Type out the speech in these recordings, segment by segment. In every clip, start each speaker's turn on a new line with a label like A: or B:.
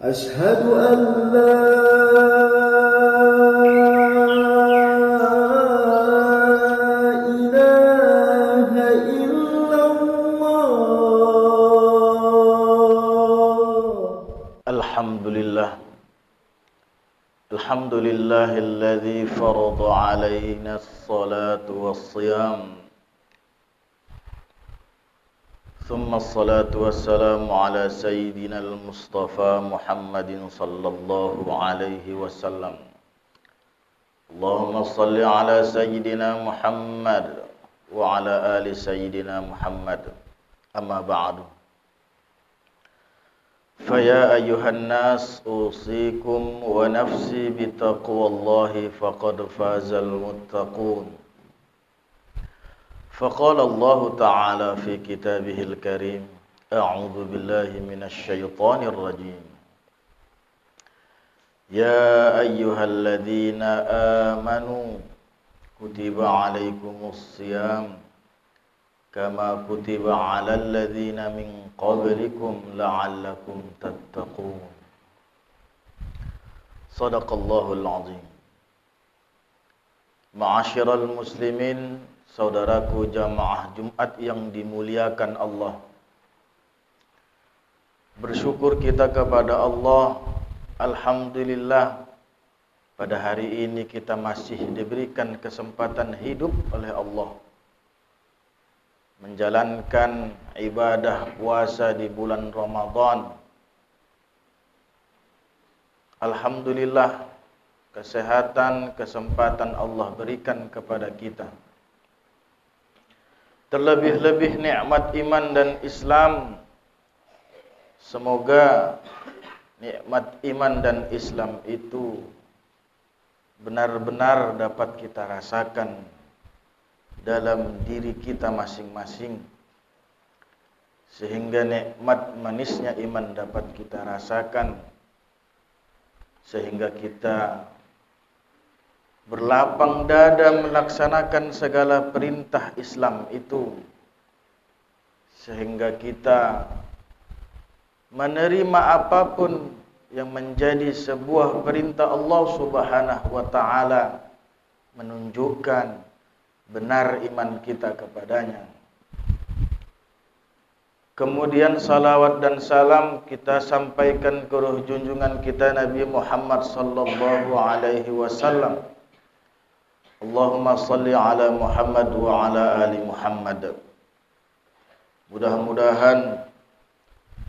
A: أشهد أن لا إله إلا الله.
B: الحمد لله الذي فرض علينا الصلاة والصيام، ثم الصلاة والسلام على سيدنا المصطفى محمد صلى الله عليه وسلم. اللهم صل على سيدنا محمد وعلى آل سيدنا محمد. أما بعد، فيا أيها الناس أوصيكم ونفسي بتقوى الله فقد فاز المتقون. فقال الله تعالى في كتابه الكريم: أعوذ بالله من الشيطان الرجيم. يا أيها الذين آمنوا كتب عليكم الصيام كما كتب على الذين من قبلكم لعلكم تتقون. صدق الله العظيم. Ma'asyiral muslimin, saudaraku jamaah Jumat yang dimuliakan Allah. Bersyukur kita kepada Allah, alhamdulillah, pada hari ini kita masih diberikan kesempatan hidup oleh Allah menjalankan ibadah puasa di bulan Ramadan. Alhamdulillah, kesehatan, kesempatan Allah berikan kepada kita. Terlebih-lebih nikmat iman dan Islam. Semoga nikmat iman dan Islam itu benar-benar dapat kita rasakan dalam diri kita masing-masing, sehingga nikmat manisnya iman dapat kita rasakan, sehingga kita berlapang dada melaksanakan segala perintah Islam itu, sehingga kita menerima apapun yang menjadi sebuah perintah Allah Subhanahu wa taala, menunjukkan benar iman kita kepadanya. Kemudian salawat dan salam kita sampaikan ke ruh junjungan kita Nabi Muhammad sallallahu alaihi wasallam. Allahumma salli ala Muhammad wa ala ali Muhammad. Mudah-mudahan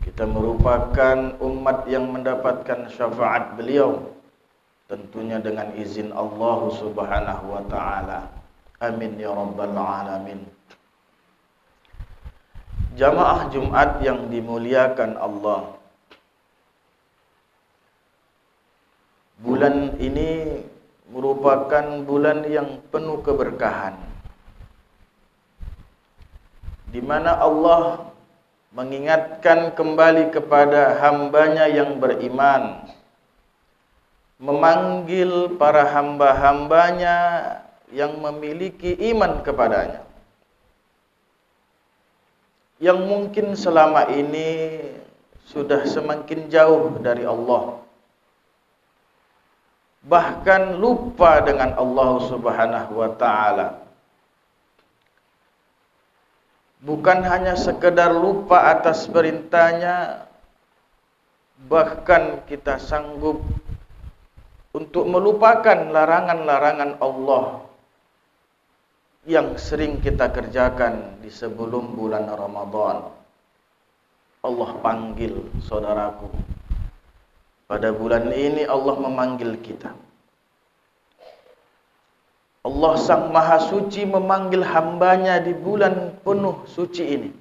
B: kita merupakan umat yang mendapatkan syafaat beliau, tentunya dengan izin Allah Subhanahu wa taala. Amin ya rabbal alamin. Jamaah Jumat yang dimuliakan Allah, bulan ini merupakan bulan yang penuh keberkahan, di mana Allah mengingatkan kembali kepada hambanya yang beriman, memanggil para hamba-hambanya yang memiliki iman kepadanya, yang mungkin selama ini sudah semakin jauh dari Allah, bahkan lupa dengan Allah Subhanahu wa taala. Bukan hanya sekedar lupa atas perintahnya, bahkan kita sanggup untuk melupakan larangan-larangan Allah yang sering kita kerjakan di sebelum bulan Ramadan. Allah panggil, saudaraku, pada bulan ini Allah memanggil kita. Allah Sang Maha Suci memanggil hambanya di bulan penuh suci ini.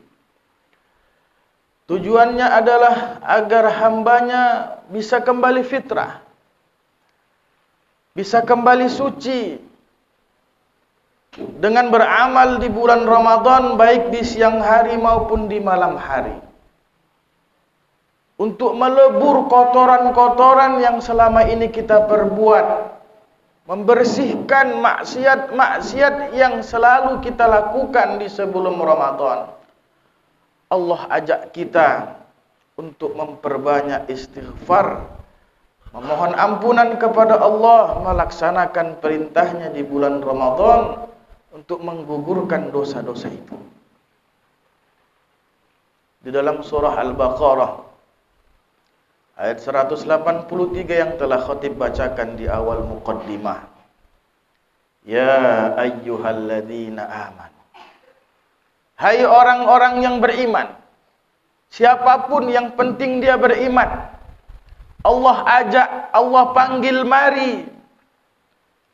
B: Tujuannya adalah agar hambanya bisa kembali fitrah, bisa kembali suci, dengan beramal di bulan Ramadan, baik di siang hari maupun di malam hari, untuk melebur kotoran-kotoran yang selama ini kita perbuat, membersihkan maksiat-maksiat yang selalu kita lakukan di sebelum Ramadan. Allah ajak kita untuk memperbanyak istighfar, memohon ampunan kepada Allah, melaksanakan perintahnya di bulan Ramadan untuk menggugurkan dosa-dosa itu. Di dalam surah Al-Baqarah ayat 183 yang telah khatib bacakan di awal muqaddimah. Ya ayyuhalladzina amanu. Hai orang-orang yang beriman. Siapapun yang penting dia beriman. Allah ajak, Allah panggil, mari.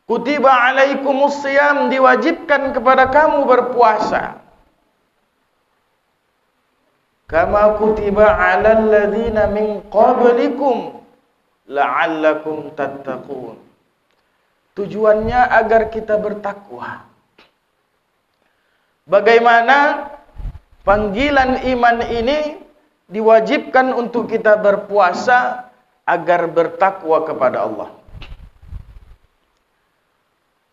B: Kutiba alaikumus siyam, diwajibkan kepada kamu berpuasa. Kama kutiba alal ladzina min qablikum la'allakum tattaqun. Tujuannya agar kita bertakwa. Bagaimana panggilan iman ini diwajibkan untuk kita berpuasa agar bertakwa kepada Allah.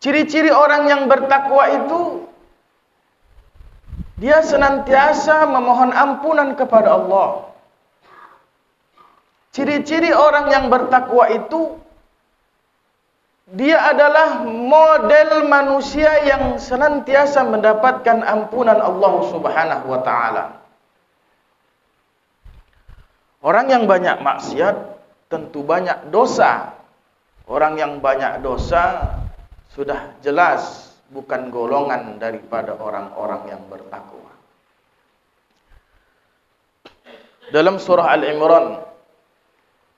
B: Ciri-ciri orang yang bertakwa itu dia senantiasa memohon ampunan kepada Allah. Ciri-ciri orang yang bertakwa itu dia adalah model manusia yang senantiasa mendapatkan ampunan Allah Subhanahu wa taala. Orang yang banyak maksiat tentu banyak dosa. Orang yang banyak dosa sudah jelas bukan golongan daripada orang-orang yang bertakwa. Dalam surah Al-Imran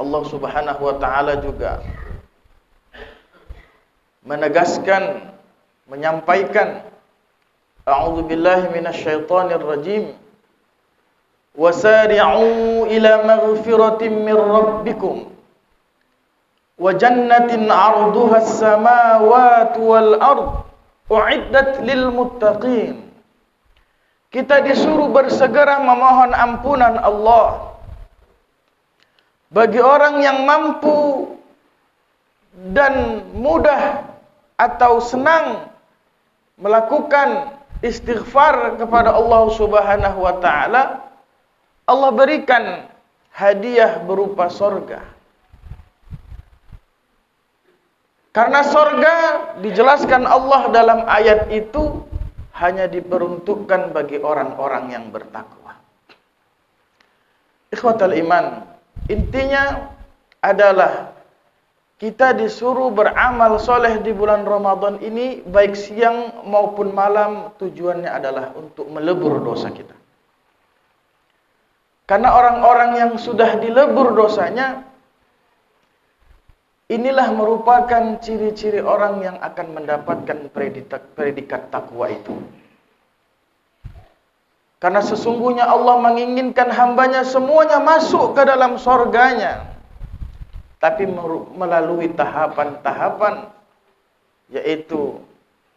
B: Allah Subhanahu wa taala juga menegaskan, menyampaikan, a'udzubillahi minasyaitonir rajim, wasari'u ila maghfiratin min rabbikum wa jannatin 'arduha as-samawati wal ard u'iddat lil muttaqin. Kita disuruh bersegera memohon ampunan Allah bagi orang yang mampu dan mudah atau senang melakukan istighfar kepada Allah Subhanahu wa taala. Allah berikan hadiah berupa sorga. Karena sorga dijelaskan Allah dalam ayat itu hanya diperuntukkan bagi orang-orang yang bertakwa. Ikhwatal iman, intinya adalah kita disuruh beramal soleh di bulan Ramadan ini, baik siang maupun malam, tujuannya adalah untuk melebur dosa kita. Karena orang-orang yang sudah dilebur dosanya, inilah merupakan ciri-ciri orang yang akan mendapatkan predikat takwa itu. Karena sesungguhnya Allah menginginkan hambanya semuanya masuk ke dalam surganya, tapi melalui tahapan-tahapan, yaitu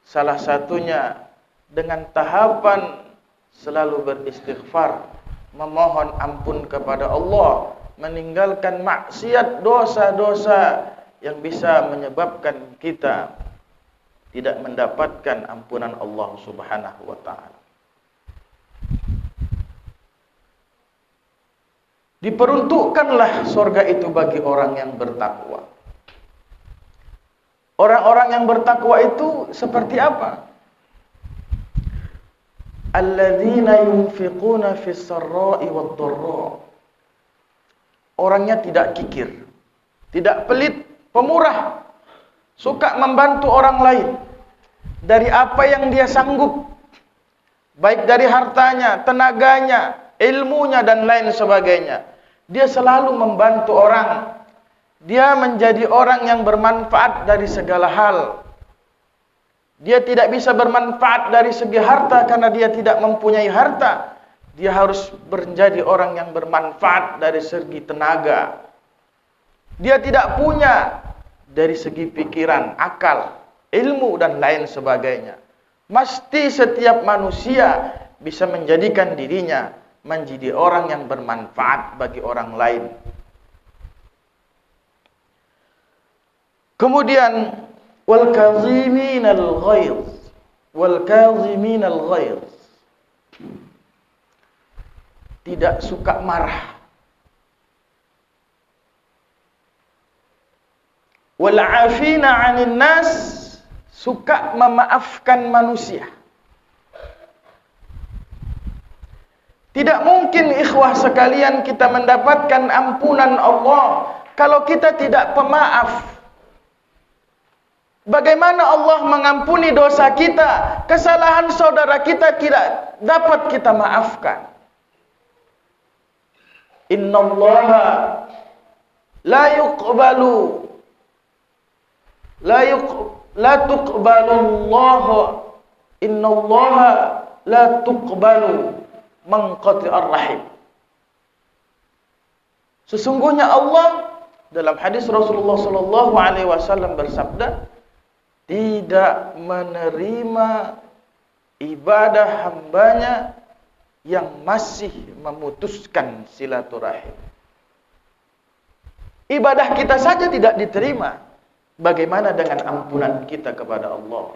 B: salah satunya dengan tahapan selalu beristighfar, memohon ampun kepada Allah, meninggalkan maksiat, dosa-dosa yang bisa menyebabkan kita tidak mendapatkan ampunan Allah Subhanahu wa taala. Diperuntukkanlah surga itu bagi orang yang bertakwa. Orang-orang yang bertakwa itu seperti apa? Alladzina yunfiquna fis sarra'i wad dharra. Orangnya tidak kikir, tidak pelit, pemurah, suka membantu orang lain dari apa yang dia sanggup, baik dari hartanya, tenaganya, ilmunya dan lain sebagainya. Dia selalu membantu orang. Dia menjadi orang yang bermanfaat dari segala hal. Dia tidak bisa bermanfaat dari segi harta karena dia tidak mempunyai harta. Dia harus menjadi orang yang bermanfaat dari segi tenaga. Dia tidak punya dari segi pikiran, akal, ilmu dan lain sebagainya. Mesti setiap manusia bisa menjadikan dirinya menjadi orang yang bermanfaat bagi orang lain. Kemudian wal kaziminal ghaiz, wal kaziminal ghaiz. Tidak suka marah, wal 'afina 'anil nas, suka memaafkan manusia. Tidak mungkin ikhwah sekalian kita mendapatkan ampunan Allah kalau kita tidak pemaaf. Bagaimana Allah mengampuni dosa kita, kesalahan saudara kita tidak dapat kita maafkan. Innallaha la yuqbalu la tuqbalu Allah, innallaha la tuqbalu manqati'ar rahim. Sesungguhnya Allah, dalam hadis Rasulullah sallallahu alaihi wasallam bersabda, tidak menerima ibadah hambanya yang masih memutuskan silaturahim. Ibadah kita saja tidak diterima, bagaimana dengan ampunan kita kepada Allah?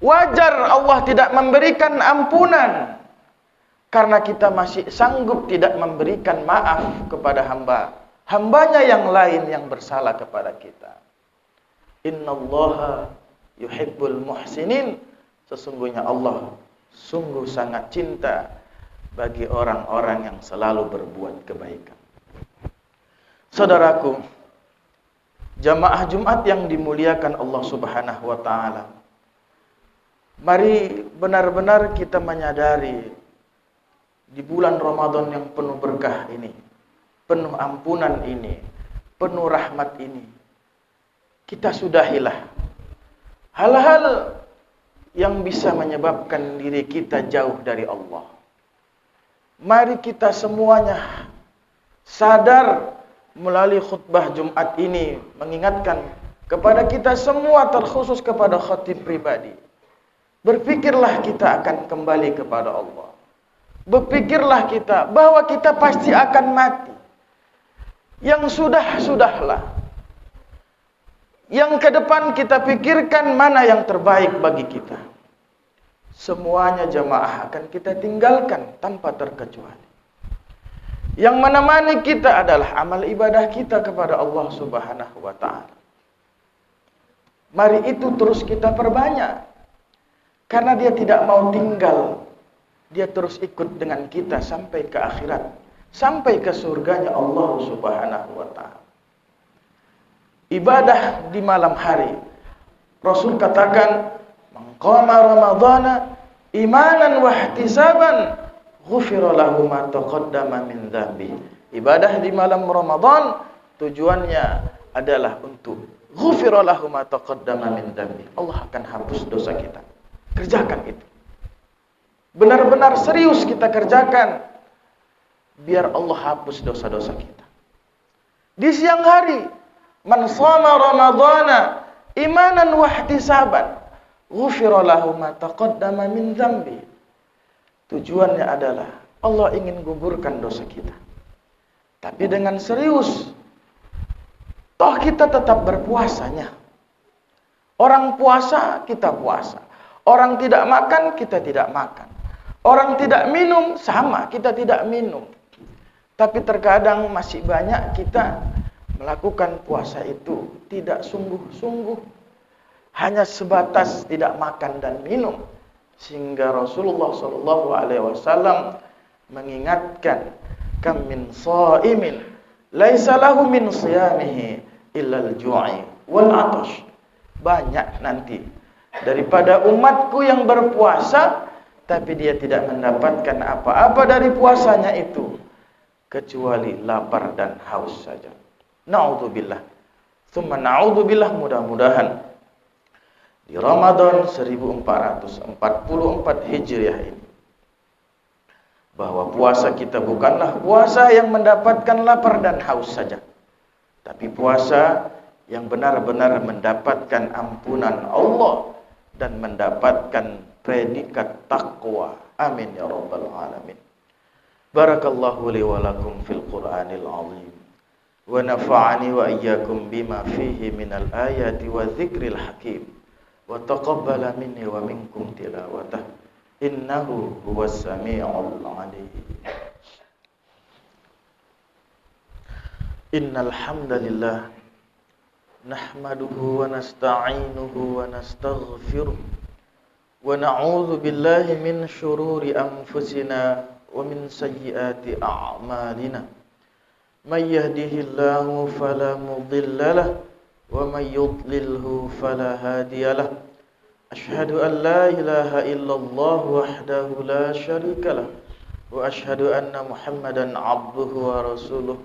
B: Wajar Allah tidak memberikan ampunan karena kita masih sanggup tidak memberikan maaf kepada hambanya yang lain yang bersalah kepada kita. Innallaha yuhibbul muhsinin, sesungguhnya Allah sungguh sangat cinta bagi orang-orang yang selalu berbuat kebaikan. Saudaraku, jamaah Jumat yang dimuliakan Allah Subhanahu wa taala, mari benar-benar kita menyadari di bulan Ramadan yang penuh berkah ini, penuh ampunan ini, penuh rahmat ini, kita sudahilah hal-hal yang bisa menyebabkan diri kita jauh dari Allah. Mari kita semuanya sadar melalui khutbah Jumat ini mengingatkan kepada kita semua, terkhusus kepada khatib pribadi. Berpikirlah kita akan kembali kepada Allah. Berpikirlah kita bahwa kita pasti akan mati. Yang sudah-sudahlah. Yang ke depan kita pikirkan mana yang terbaik bagi kita. Semuanya jamaah akan kita tinggalkan tanpa terkecuali. Yang menemani kita adalah amal ibadah kita kepada Allah Subhanahu wa taala. Mari itu terus kita perbanyak. Karena dia tidak mau tinggal. Dia terus ikut dengan kita sampai ke akhirat, sampai ke surganya Allah Subhanahu wa taala. Ibadah di malam hari. Rasul katakan, "Man qama ramadhana imanan wa ihtisaban, ghufira lahu ma taqaddama min dzambi." Ibadah di malam Ramadan tujuannya adalah untuk ghufira lahu ma taqaddama min dzambi. Allah akan hapus dosa kita. Kerjakan itu. Benar-benar serius kita kerjakan biar Allah hapus dosa-dosa kita. Di siang hari, man shoma ramadhana imanan wa ihtisaban, ghufira lahu ma taqaddama min dzambi. Tujuannya adalah Allah ingin gugurkan dosa kita. Tapi dengan serius. Toh kita tetap berpuasanya. Orang puasa, kita puasa. Orang tidak makan, kita tidak makan. Orang tidak minum, sama, kita tidak minum. Tapi terkadang masih banyak kita melakukan puasa itu tidak sungguh-sungguh, hanya sebatas tidak makan dan minum, sehingga Rasulullah SAW mengingatkan, kam min shaimin laisa lahu min siyamihi illa al-ju'i wal 'atash. Banyak nanti daripada umatku yang berpuasa tapi dia tidak mendapatkan apa-apa dari puasanya itu kecuali lapar dan haus saja. Na'udzubillah. Tsumma na'udzubillah, mudah-mudahan di Ramadan 1444 Hijriah ini bahwa puasa kita bukanlah puasa yang mendapatkan lapar dan haus saja, tapi puasa yang benar-benar mendapatkan ampunan Allah dan mendapatkan predikat takwa. Amin ya rabbal alamin. Barakallahu li wa lakum fil Qur'anil azim. Wa nafa'ani wa iyyakum bima fihi minal ayati wa dzikril hakim. Wa taqabbala minni wa minkum tilawatah. Innahu huwas sami'ul 'alim. Innal hamdalillah Nahmaduhu wa nasta'inuhu wa nastaghfiruh wa na'udzu billahi min shururi anfusina wa min sayyiati a'malina. May yahdihillahu fala mudilla lahu wa may yudlilhu fala hadiya lahu. Ashhadu an la ilaha illallah wahdahu la syarika lahu wa ashhadu anna Muhammadan 'abduhu wa rasuluh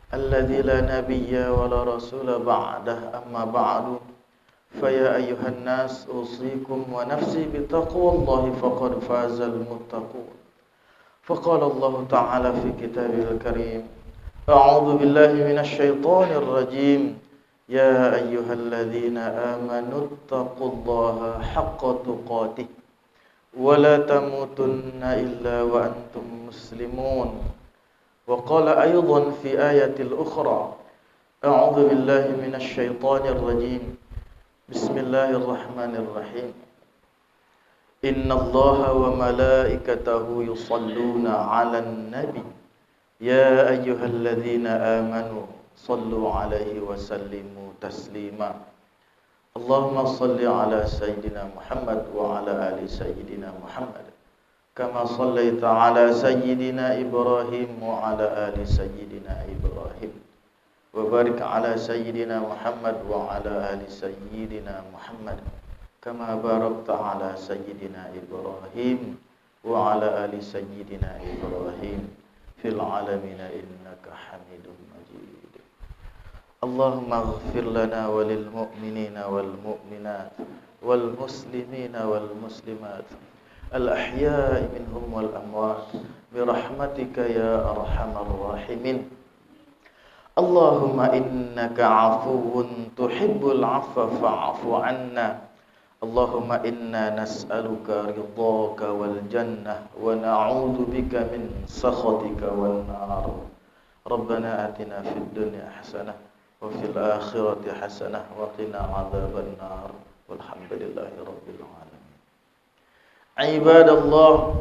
B: alladzi la nabiyya wa la rasula ba'dah, amma ba'du. Faya ayyuhan nas usikum wa nafsi bitaqwallahi faqad fazal muttaqun. Faqala Allah ta'ala fi kitabil karim, a'udzu billahi minasy syaithanir rajim. Ya ayyuhalladzina amanu taqullaha haqqa tuqatih wa la tamutunna illa wa antum muslimun. Wa qala aydan fi ayatil ukhra, a'udzu billahi minasy syaithanir rajim. Bismillahirrahmanirrahim. Innallaha wa malaikatahu yusalluna 'alan nabi. Ya ayyuhalladzina amanu sallu 'alaihi wa sallimu taslima. Allahumma salli 'ala sayyidina Muhammad wa 'ala ali sayyidina Muhammad. Kama sallaita 'ala sayyidina Ibrahim wa 'ala ali sayyidina Ibrahim. Wa barik 'ala sayyidina Muhammad wa 'ala ali sayyidina Muhammad. Kama barakta 'ala sayyidina Ibrahim wa 'ala ali sayyidina Ibrahim fil 'alamin innaka Hamidum Majid. Allahumma ighfir lana wa lil mu'minina wal mu'minat wal muslimina wal muslimat al-ahya'i minhum wal amwat bi rahmatika ya arhamar rahimin. Allahumma innaka 'afuwun tuhibbul 'afwa fa'fu 'anna. Allahumma inna nas'aluka ridhaka wal jannah wa na'udzu bika min sakhatika wan nar. Rabbana atina fid dunya hasanah wa fil akhirati hasanah wa qina 'adzaban nar. Walhamdulillahi rabbil alamin. Ibadallah,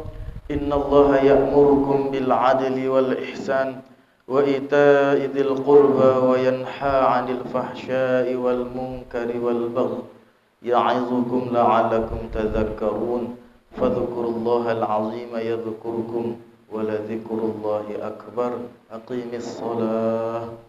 B: innallaha ya'murukum bil 'adli wal ihsan wa ita'i dzil qurba wa yanha 'anil fahsya'i wal munkari wal baghi ya'izukum la'allakum tadhakkarun. Fadhkurullahal 'azima yadhkurkum wa la dzikrullahi akbar. Aqimis shalah.